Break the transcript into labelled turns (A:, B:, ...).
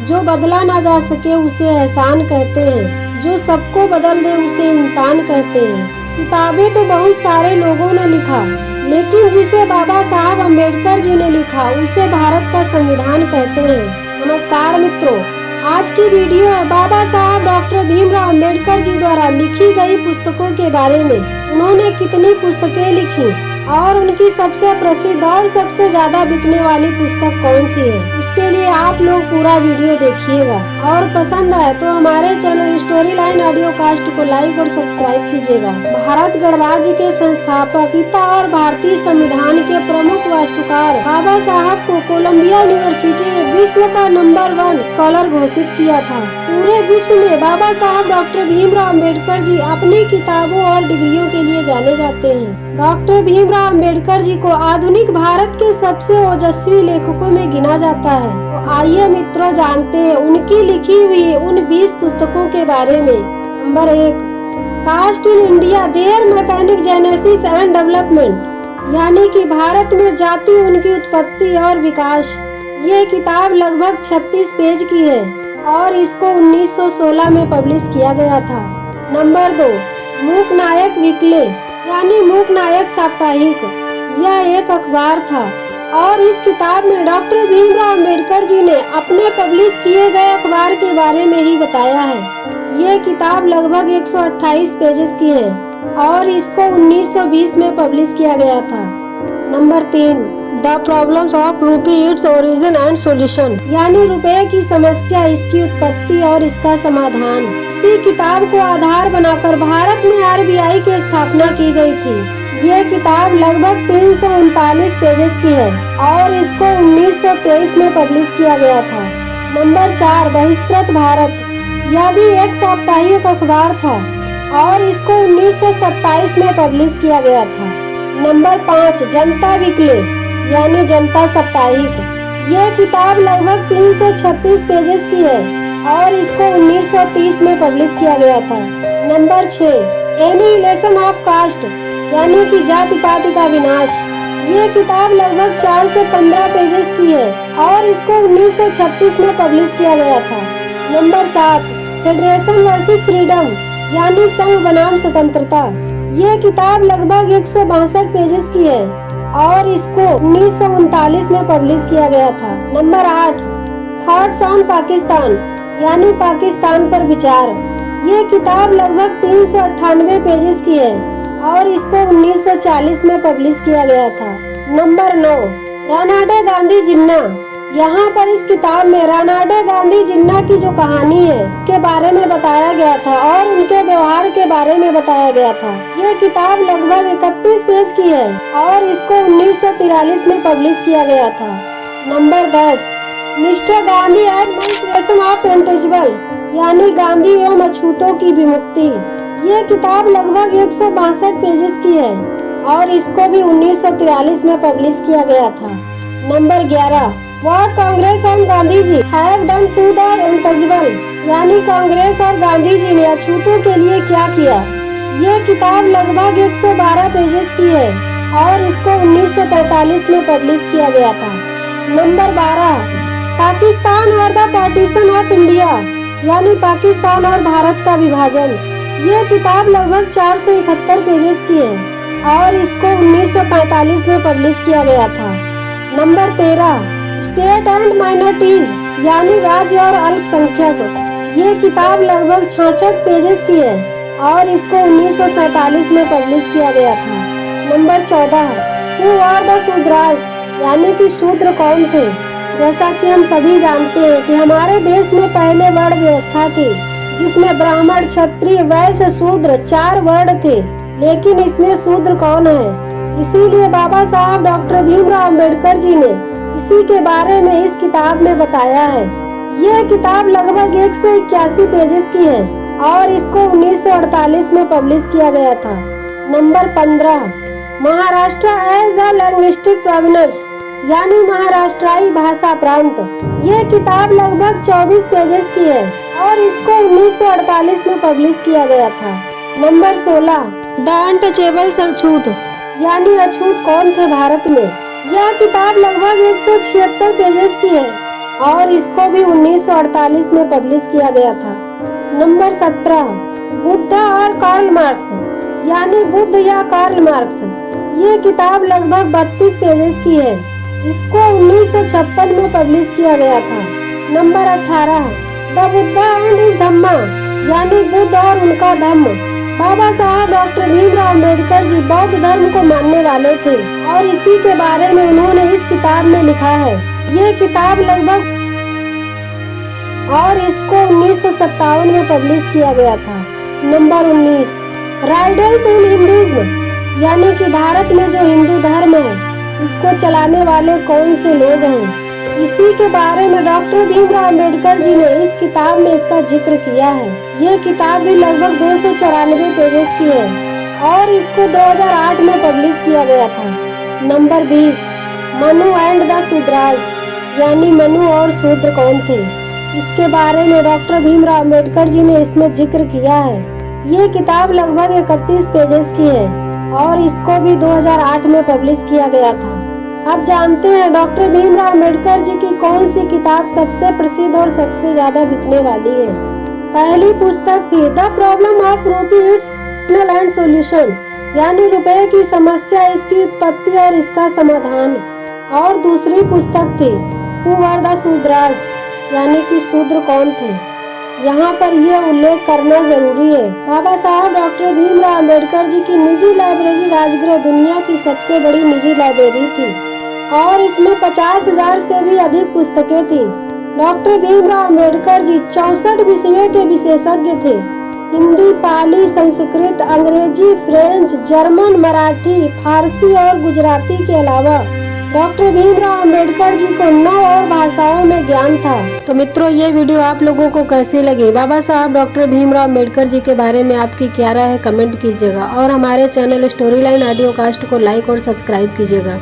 A: जो बदला ना जा सके उसे एहसान कहते हैं, जो सबको बदल दे उसे इंसान कहते हैं। किताबें तो बहुत सारे लोगों ने लिखा, लेकिन जिसे बाबा साहब अम्बेडकर जी ने लिखा उसे भारत का संविधान कहते हैं। नमस्कार मित्रों, आज की वीडियो है बाबा साहब डॉक्टर भीमराव अम्बेडकर जी द्वारा लिखी गई पुस्तकों के बारे में। उन्होंने कितनी पुस्तकें लिखी और उनकी सबसे प्रसिद्ध और सबसे ज्यादा बिकने वाली पुस्तक कौन सी है, इसके लिए आप लोग पूरा वीडियो देखिएगा और पसंद आए तो हमारे channel story line audio cast को लाइक और सब्सक्राइब कीजिएगा। भारत गणराज्य के संस्थापक पिता और भारतीय संविधान के प्रमुख वास्तुकार बाबा साहब को कोलंबिया यूनिवर्सिटी ने विश्व का नंबर 1 स्कॉलर घोषित किया था। पूरे विश्व में बाबा साहब डॉक्टर भीमराव अम्बेडकर जी अपनी किताबों और डिग्रियों के लिए जाने जाते हैं। डॉक्टर भीमराव अम्बेडकर जी को आधुनिक भारत के सबसे ओजस्वी लेखकों में गिना जाता है। तो आइए मित्रों जानते हैं उनकी लिखी हुई उन 20 पुस्तकों के बारे में। Number 1, caste in India their मैकेनिक जेनेसिस एंड डेवलपमेंट, यानी कि भारत में जाति, उनकी उत्पत्ति और विकास। ये किताब लगभग 36 पेज की है और इसको 1916 में पब्लिश किया गया था। नंबर 2, मूक नायक वीकली यानी मूक नायक साप्ताहिक, यह एक अखबार था और इस किताब में डॉक्टर भीमराव अम्बेडकर जी ने अपने पब्लिश किए गए अखबार के बारे में ही बताया है। ये किताब लगभग 128 पेजेस की है और इसको 1920 में पब्लिश किया गया था। नंबर 3, द प्रॉब्लम्स ऑफ रूपी, इट्स ओरिजिन एंड सॉल्यूशन, यानी रुपए की समस्या, इसकी उत्पत्ति और इसका समाधान। इसी किताब को आधार बनाकर भारत में आरबीआई की स्थापना की गई थी। ये किताब लगभग 339 पेजेस की है और इसको 1923 में पब्लिश किया गया था। नंबर 4, बहिष्कृत भारत, यह भी एक साप्ताहिक अखबार था और इसको 1927 में पब्लिश किया गया था। नंबर 5, जनता वीकली यानी जनता साप्ताहिक, यह किताब लगभग 336 पेजेस की है और इसको 1930 में पब्लिश किया गया था। नंबर 6, एनिहिलेशन ऑफ कास्ट, यानी कि जाति पाति का विनाश, ये किताब लगभग 415 पेजेस की है और इसको 1936 में पब्लिश किया गया था। नंबर 7, फेडरेशन वर्सेस फ्रीडम, यानी संघ बनाम स्वतंत्रता, ये किताब लगभग 162 पेजेस की है और इसको 1939 में पब्लिश किया गया था। नंबर 8, थॉट्स ऑन पाकिस्तान, यानी पाकिस्तान पर विचार, ये किताब लगभग 398 पेजेस की है और इसको 1940 में पब्लिश किया गया था। नंबर 9, रानाडे गांधी जिन्ना, यहाँ पर इस किताब में रानाडे गांधी जिन्ना की जो कहानी है उसके बारे में बताया गया था और उनके व्यवहार के बारे में बताया गया था। ये किताब लगभग 31 पेज की है और इसको 1943 में पब्लिश किया गया था। Number 10, mister Gandhi and emancipation of individual, यानी गांधी एवं अछूतों की विमुक्ति, ये किताब लगभग 162 पेजेस की है और इसको भी 1943 में पब्लिश किया गया था। Number 11, what Congress and Gandhi ji have done to the individual, यानी कांग्रेस और गांधी जी ने अछूतों के लिए क्या किया। ये किताब लगभग 112 पेजेस की है और इसको 1945 में पब्लिश किया गया था। नंबर 12, पाकिस्तान और द पार्टीशन ऑफ इंडिया, यानी पाकिस्तान और भारत का विभाजन, ये किताब लगभग 471 पेजेस की है और इसको 1945 में पब्लिश किया गया था। नंबर 13, स्टेट एंड माइनॉरिटीज, यानी राज्य और अल्पसंख्यक, ये किताब लगभग 66 पेजेस की है और इसको 1947 में पब्लिश किया गया था। Number 14, who are the Shudras, यानी कि शूद्र कौन थे। जैसा कि हम सभी जानते हैं कि हमारे देश में पहले वर्ण व्यवस्था थी जिसमें ब्राह्मण, क्षत्रिय, वैश्य, शूद्र 4 वर्ण थे, लेकिन इसमें शूद्र कौन है, इसीलिए बाबा साहब डॉक्टर भीमराव अम्बेडकर जी ने इसी के बारे में इस किताब में बताया है। यह किताब लगभग 181 पेजेस की है और इसको 1948 में पब्लिश किया गया था। Number 15, Maharashtra as a linguistic province, यानी महाराष्ट्राई भाषा प्रांत, यह किताब लगभग 24 पेजेस की है और इसको 1948 में पब्लिश किया गया था। नंबर 16, द अनटचेबल्स अछूत, यानी अछूत कौन थे भारत में, यह किताब लगभग 176 पेजेस की है और इसको भी 1948 में पब्लिश किया गया था। नंबर 17, बुद्ध और कार्ल मार्क्स, यानी बुद्ध या कार्ल मार्क्स। ये किताब लगभग 32 पेजेस की है। इसको 1956 में पब्लिश किया गया था। Number 18, the Buddha and his Dhamma, यानी बुद्ध और उनका धम्म। बाबा साहब डॉक्टर भीमराव अम्बेडकर जी बौद्ध धर्म को मानने वाले थे और इसी के बारे में उन्होंने इस किताब में लिखा है। ये किताब लगभग और इसको 1957 में पब्लिश किया गया था। नंबर 19, राइडल्स इन हिंदुइज्म, यानी कि भारत में जो हिंदू धर्म है इसको चलाने वाले कौन से लोग हैं, इसी के बारे में डॉक्टर भीमराव अम्बेडकर जी ने इस किताब में इसका जिक्र किया है। ये किताब भी लगभग 294 पेजेस की है और इसको 2008 में पब्लिश किया गया था। Number 20, Manu and the Shudras, यानी मनु और शूद्र कौन थे, इसके बारे में डॉक्टर भीमराव अम्बेडकर जी ने इसमें जिक्र किया है। ये किताब लगभग 31 पेजेस की है और इसको भी 2008 में पब्लिश किया गया था। अब जानते हैं डॉक्टर भीमराव अम्बेडकर जी की कौन सी किताब सबसे प्रसिद्ध और सबसे ज्यादा बिकने वाली है। पहली पुस्तक थी द प्रॉब्लम ऑफ रूपी, इट्स एंड सॉल्यूशन, यानी रुपए की समस्या, इसकी उत्पत्ति और इसका समाधान। और दूसरी पुस्तक थी हु वर द शूद्रास, यानी कि शूद्र कौन थे। यहाँ पर यह उल्लेख करना जरूरी है, बाबा साहब डॉक्टर भीमराव अम्बेडकर जी की निजी लाइब्रेरी राजगृह दुनिया की सबसे बड़ी निजी लाइब्रेरी थी और इसमें 50,000 से भी अधिक पुस्तकें थी। डॉक्टर भीमराव अम्बेडकर जी 64 विषयों के विशेषज्ञ थे। हिंदी, पाली, संस्कृत, अंग्रेजी, फ्रेंच, जर्मन, मराठी, फारसी और गुजराती के अलावा डॉक्टर भीमराव अम्बेडकर जी को 9 और भाषाओं में ज्ञान था। तो मित्रों, ये वीडियो आप लोगों को कैसी लगी? बाबा साहब डॉक्टर भीमराव अम्बेडकर जी के बारे में आपकी क्या राय है, कमेंट कीजिएगा और हमारे channel story line audio cast को लाइक और सब्सक्राइब कीजिएगा।